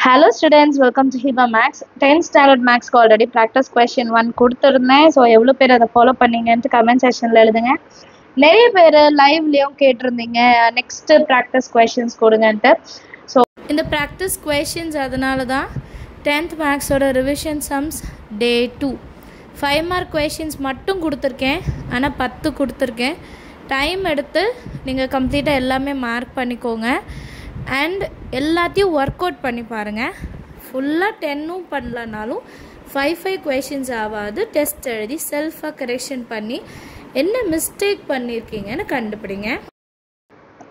Hello students, welcome to Hiba Max. 10th standard Max already practice question 1 கொடுத்திருந்தேன். So எவ்வளோ பேர் அதை follow பண்ணீங்கன்ட்டு comment செக்ஷனில் எழுதுங்க. நிறைய பேர் லைவ்லேயும் கேட்டிருந்தீங்க நெக்ஸ்ட் ப்ராக்டிஸ் கொஷின்ஸ் கொடுங்கன்ட்டு. ஸோ இந்த ப்ராக்டிஸ் கொஷின்ஸ் அதனால தான் 10th மேக்ஸோட ரிவிஷன் சம்ஸ் டே 2 5 மார்க் கொஷின்ஸ் மட்டும் கொடுத்துருக்கேன். ஆனால் 10 கொடுத்துருக்கேன். டைம் எடுத்து நீங்கள் கம்ப்ளீட்டாக எல்லாமே மார்க் பண்ணிக்கோங்க. அண்ட் எல்லாத்தையும் ஒர்க் அவுட் பண்ணி பாருங்கள். ஃபுல்லாக 10ம் பண்ணலனாலும் 5 கொஷின்ஸ் ஆகாது. டெஸ்ட் எழுதி செல்ஃபாக கரெக்ஷன் பண்ணி என்ன மிஸ்டேக் பண்ணியிருக்கீங்கன்னு கண்டுபிடிங்க.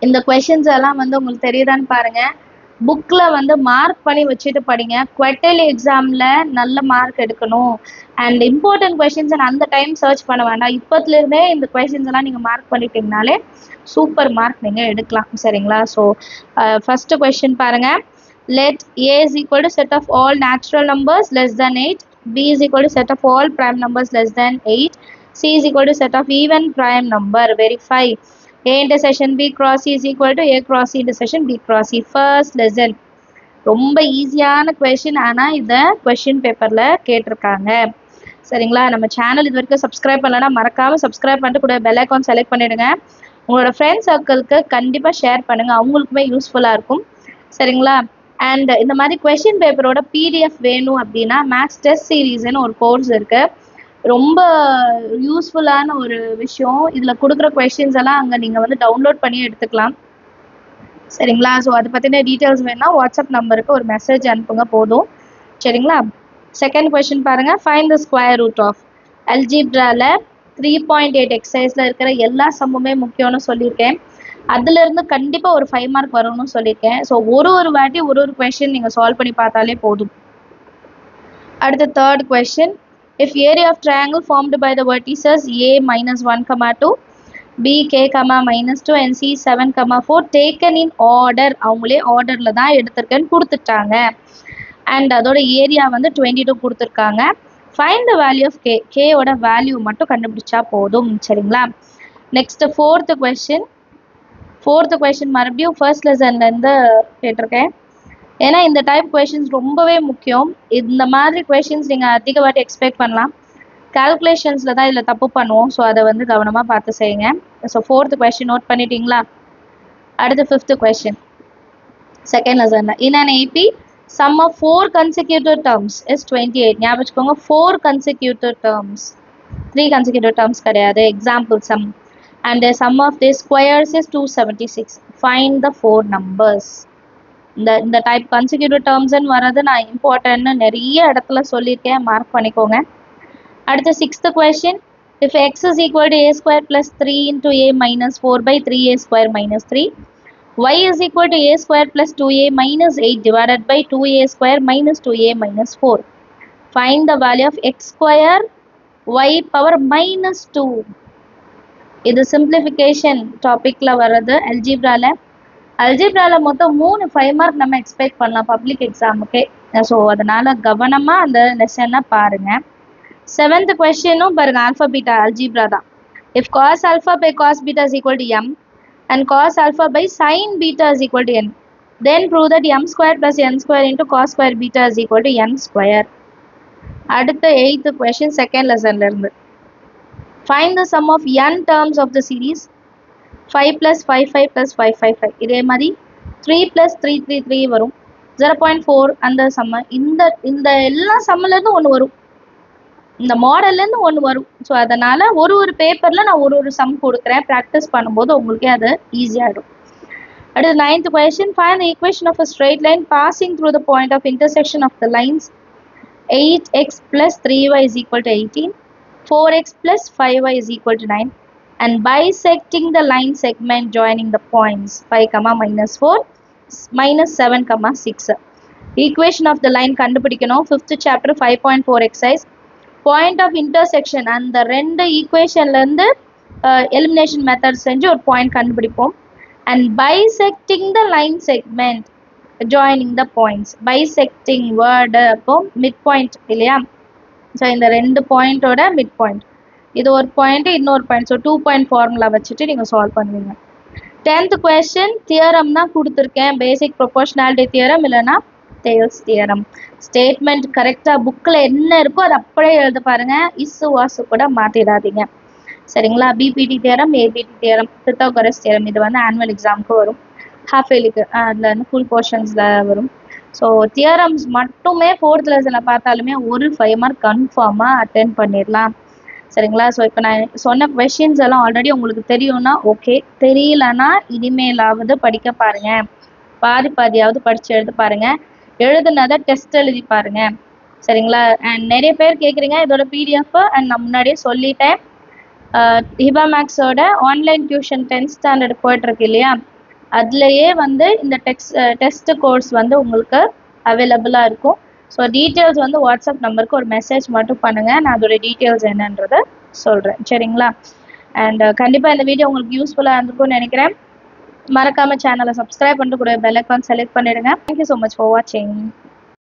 இந்த கொஷின்ஸ் எல்லாம் உங்களுக்கு தெரியுதான்னு பாருங்கள். புக்கில் மார்க் பண்ணி வச்சுட்டு படிங்க. குவார்ட்டர்லி எக்ஸாமில் நல்ல மார்க் எடுக்கணும். அண்ட் இம்பார்ட்டன்ட் கொஷின்ஸை அந்த டைம் சர்ச் பண்ண வேண்டாம். இப்போத்துலேருந்தே இந்த கொஷின்ஸ் எல்லாம் நீங்கள் மார்க் பண்ணிட்டீங்கனாலே சூப்பர் மார்க் நீங்கள் எடுக்கலாம். சரிங்களா? ஸோ ஃபஸ்ட்டு கொஷின் பாருங்கள். let a is equal to set of all natural numbers less than 8, b is equal to set of all prime numbers less than 8, c is equal to set of even prime number. Verify. A intersection B cross C is equal to A cross C intersection B cross C. First lesson. ரொம்ப ஈஸியான question, ஆனால் இதை question பேப்பரில் கேட்டிருக்காங்க. சரிங்களா? நம்ம channel இது வரைக்கும் சப்ஸ்கிரைப் பண்ணலன்னா மறக்காமல் சப்ஸ்கிரைப் பண்ணிட்டு கூட பெல் ஐக்கான் செலக்ட் பண்ணிவிடுங்க. உங்களோட ஃப்ரெண்ட்ஸ் சர்க்கிளுக்கு கண்டிப்பாக ஷேர் பண்ணுங்கள், அவங்களுக்குமே யூஸ்ஃபுல்லாக இருக்கும். சரிங்களா? அண்ட் இந்த மாதிரி கொஷின் பேப்பரோட பிடிஎஃப் வேணும் அப்படின்னா மேக்ஸ் டெஸ்ட் சீரீஸ்னு ஒரு கோர்ஸ் இருக்குது. ரொம்ப யூஸ்ஃபுல்லான ஒரு விஷயம். இதில் கொடுக்குற கொஷின்ஸ் எல்லாம் அங்கே நீங்கள் டவுன்லோட் பண்ணி எடுத்துக்கலாம். சரிங்களா? ஸோ அதை பற்றின டீட்டெயில்ஸ் வேணுன்னா வாட்ஸ்அப் நம்பருக்கு ஒரு மெசேஜ் அனுப்புங்க போதும். சரிங்களா? செகண்ட் கொஷின் பாருங்கள். Find the square root of. அல்ஜிப்ராவில் 3.8 எக்ஸசைஸில் இருக்கிற எல்லா சம்முமே முக்கியம்னு சொல்லியிருக்கேன். அதுலேருந்து கண்டிப்பாக ஒரு 5 மார்க் வரும்னு சொல்லியிருக்கேன். ஸோ ஒரு வாட்டி ஒரு கொஷின் நீங்கள் சால்வ் பண்ணி பார்த்தாலே போதும். அடுத்த third question. If area of triangle formed by the vertices A minus 1, 2, B K, minus 2 and C 7, 4 taken in order, அவங்களே ஆர்டரில் தான் எடுத்திருக்கேன்னு கொடுத்துட்டாங்க. அண்ட் அதோட ஏரியா 22 கொடுத்துருக்காங்க. Find the value of K. கேயோட வேல்யூ மட்டும் கண்டுபிடிச்சா போதும். சரிங்களா? நெக்ஸ்ட் ஃபோர்த்து கொஷின் மறுபடியும் ஃபர்ஸ்ட் லெசன்லேருந்து கேட்டிருக்கேன். ஏன்னா இந்த டைப் கொஷின்ஸ் ரொம்பவே முக்கியம். இந்த மாதிரி கொஷின்ஸ் நீங்கள் அதிக வாட்டி எக்ஸ்பெக்ட் பண்ணலாம். கால்குலேஷன்ஸில் தான் இதில் தப்பு பண்ணுவோம். ஸோ அதை கவனமாக பார்த்து செய்யுங்க. ஸோ ஃபோர்த்து கொஷின் நோட் பண்ணிட்டீங்களா? அடுத்து ஃபிஃப்த்து கொஷின் செகண்ட் லெசனில். In an AB sum of 4 consecutive terms is 28. ஞாபகம் வச்சுக்கோங்க, 4 consecutive terms, 3 consecutive terms கிடையாது. Example sum. and the sum of the squares is 276. find the 4 numbers. இந்த type consecutive டேர்ம்ஸ்ன்னு வர்றது நான் இம்பார்ட்டன்ட்னு நிறைய இடத்துல சொல்லியிருக்கேன், மார்க் பண்ணிக்கோங்க. அடுத்து sixth question. If X is equal to A square plus 3 into A minus 4/3a square minus 3, y is equal to a square plus 2a minus 8 divided by 2a square minus 2a minus 4. Find the value of x square y power minus 2. இது simplification டாப்பிக்கில் வர்றது. அல்ஜிப்ராவில் மொத்தம் 3 5 mark நம்ம expect பண்ணலாம் public எக்ஸாமுக்கே. So அதனால் கவனமாக அந்த லெசனை பாருங்கள். செவன்த் கொஷினும் பாருங்கள், ஆல்ஃபா பீட்டா அல்ஜிப்ரா தான். If cos alpha by cos beta is equal to M and cos alpha by sin beta is equal to n, then prove that m square plus n square into cos square beta is equal to n square. அடுத்த 8th question second lesson இருந்து. Find the sum of n terms of the series 5 plus 5 5 plus 5 5 5. இதே மாதிரி 3 plus 3 3 3 வரும். 0.4 அந்த சம்ம. இந்த எல்லா சம்மிலேருந்து ஒன்று வரும், இந்த மாடல்லேருந்து ஒன்று வரும். ஸோ அதனால் ஒரு பேப்பரில் நான் ஒரு சம் கொடுக்குறேன். ப்ராக்டிஸ் பண்ணும்போது உங்களுக்கே அது ஈஸியாகிடும். அடுத்து 9th question. Find the equation of a straight line passing through the point of intersection of the lines 8x plus 3y is equal to 18, 4x plus 5y is equal to 9 and bisecting the line segment joining the points 5, minus 4, minus 7, 6. Equation of the line கண்டுபிடிக்கணும். 5th chapter 5.4 exercise. Point of intersection அந்த 2 ஈக்குவேஷன்லேருந்து elimination method செஞ்சு ஒரு point கண்டுபிடிப்போம். And bisecting the line segment joining the points. Bisecting word அப்போ mid point இல்லையா? So இந்த 2 பாயிண்ட்டோட mid point, இது ஒரு பாயிண்ட்டு இன்னொரு பாயிண்ட். ஸோ 2 பாயிண்ட் ஃபார்முலா வச்சுட்டு நீங்கள் சால்வ் பண்ணுவீங்க. 10th கொஷின் தியரம் தான் கொடுத்துருக்கேன். பேசிக் ப்ரொபோர்ஷனாலிட்டி தியரம் இல்லைனா தேல்ஸ் தியரம். ஸ்டேட்மெண்ட் கரெக்டாக புக்கில் என்ன இருக்கோ அதை அப்படியே எழுத பாருங்கள், இஸ்ஸு வாசு கூட மாற்றிடாதீங்க. சரிங்களா? BPT theorem, ABT theorem, Pythagoras theorem இது வந்து ஆனுவல் எக்ஸாமுக்கு வரும், ஹாஃப் இயர்லிக்கு அதில் வந்து ஃபுல் போர்ஷன்ஸில் வரும். ஸோ தியரம்ஸ் மட்டுமே 4th லெசனில் பார்த்தாலுமே ஒரு 5 மார்க் கன்ஃபார்மாக அட்டென்ட் பண்ணிடலாம். சரிங்களா? ஸோ இப்போ நான் சொன்ன கொஷின்ஸ் எல்லாம் ஆல்ரெடி உங்களுக்கு தெரியும்னா ஓகே, தெரியலன்னா இனிமேலாவது படிக்க பாருங்கள், பாதியாவது படித்து எழுத பாருங்கள், எழுதுனதை டெஸ்ட் எழுதி பாருங்கள். சரிங்களா? அண்ட் நிறைய பேர் கேட்குறீங்க இதோட பிடிஎஃப், அண்ட் நான் முன்னாடியே சொல்லிட்டேன், ஹிபா மேக்ஸோட ஆன்லைன் டியூஷன் 10th ஸ்டாண்டர்ட் போயிட்டுருக்கு இல்லையா, அதுலேயே வந்து இந்த டெஸ்ட் கோர்ஸ் வந்து உங்களுக்கு அவைலபிளாக இருக்கும். ஸோ டீட்டெயில்ஸ் வந்து வாட்ஸ்அப் நம்பருக்கு ஒரு மெசேஜ் மட்டும் பண்ணுங்கள், நான் அதோட டீட்டெயில்ஸ் என்னன்றதை சொல்கிறேன். சரிங்களா? அண்ட் கண்டிப்பாக இந்த வீடியோ உங்களுக்கு யூஸ்ஃபுல்லாக இருந்திருக்கும்னு நினைக்கிறேன். மறக்காமல் சேனலை சப்ஸ்கிரைப் பண்ணிட்டு கூட பெல் ஐக்கான் செலக்ட் பண்ணிடுங்க. தேங்க்யூ ஸோ மச் ஃபார் வாட்சிங்.